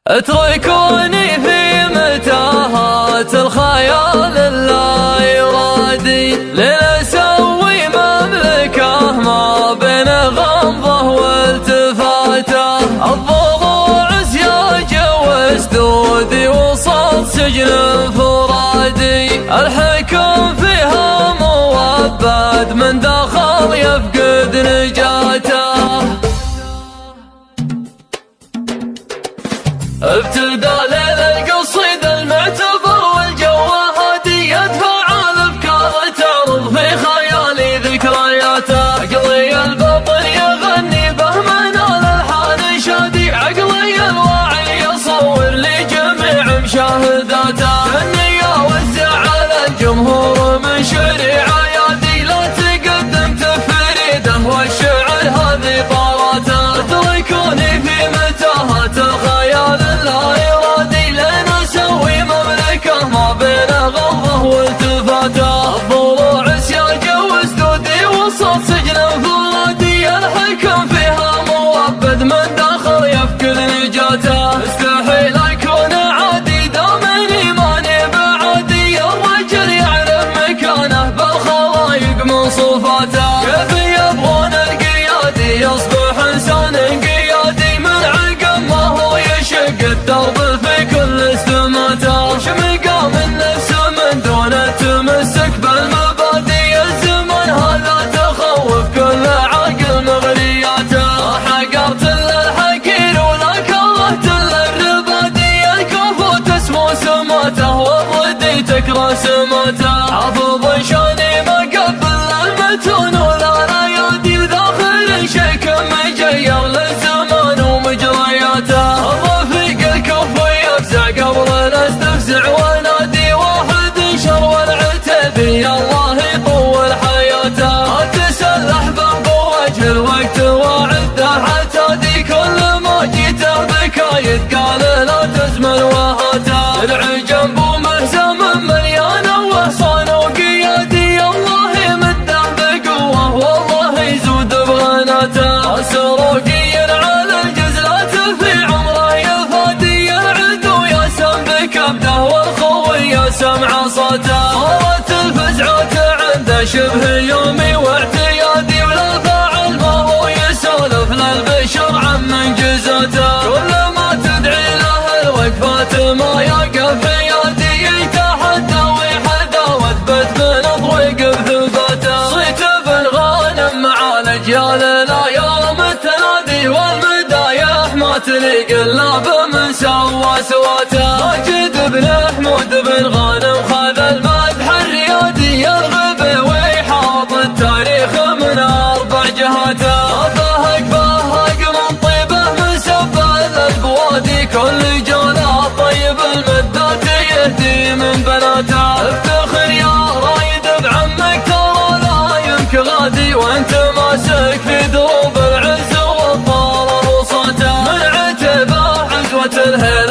اتركوني في متاهات الخيال اللايرادي لنسوي مملكة ما بين غمضة والتفاته. الضلوع سياج واسدودي وسط سجن فرادي، الحكم فيها مؤبد من داخل يفقد نجاته. ابتدى ليل القصيد المعتبر والجو هادي، يدفع الافكار تعرض في خيالي ذكرياته. عقلي الباطن يغني به من الالحان شادي، عقلي الواعي يصور لي جميع مشاهداته. اني اوزع على الجمهور من شعري عيادي، لا تقدم تفريده والشعر هذه طاراته. اتركوني في متاهات الخيال اللايرادي لنسوي مملكة ما بين غضه والتفاته. الضلوع سياج واسدودي وسط سجن فرادي، الحكم فيها مؤبد من داخل يفقد نجاته. استحيل اكون عادي دام ايماني بعادي، الرجل يعرف مكانه بالخلايق من صفاته. كيف يبغون القيادي يصبح انسان قيادي من عقب ما هو يشق الدرب في كل استماته. وش مقام النفس من دون التمسك بالمبادئ، الزمن هذا تخوف كل عاقل مغرياته. ما حقرت الا الحقير ولا كرهت الا الربادي، الكفو تسمو سماته والردي تكره سماته. حافظ شاني ما قبل المتون ولا الايادي، وداخل شيك مجير للزمان ومجرياته. الرفيق الكفو يفزع قبل الاستفزع ونادي، واحد شر العتبي الله يطول حياته. اتسلح به بوجه الوقت واعده حتى كل ما جيته بكايد قال لا تزمن وهاته. العجم بومهزم مليان وحصان وقيادي، الله يمده بقوه والله يزود بغناته. سروقي على الجزلات في عمره يفادي، العدو يسم بكبده والخوي يسم عصاته. صارت الفزعات عنده شبه يومي واعتيادي، ولا فاعل ما هو يسولف للبشر عن منجزاته. كل ما تدعي له الوقفات ما يقف في يدي، يتحدى ويحدى واثبت بنظر ويقف ثباته. صيت بالغانم مع الاجيال الايام التنادي، والمدايح ما تليق الا بمن سوى سواته. ماجد بن حمود بن غانم خذ المدح الريادي، يرغب ويحاط التاريخ من اربع جهاته. بهق من طيبه من سبل البوادي، كل جاله طيب المدات يهدي من بناته. افتخر يا رايد بعمك ترى لا يمك غادي، وانت ماسك في دروب العز والضرر وصاته. من عتبه عزوة الهيل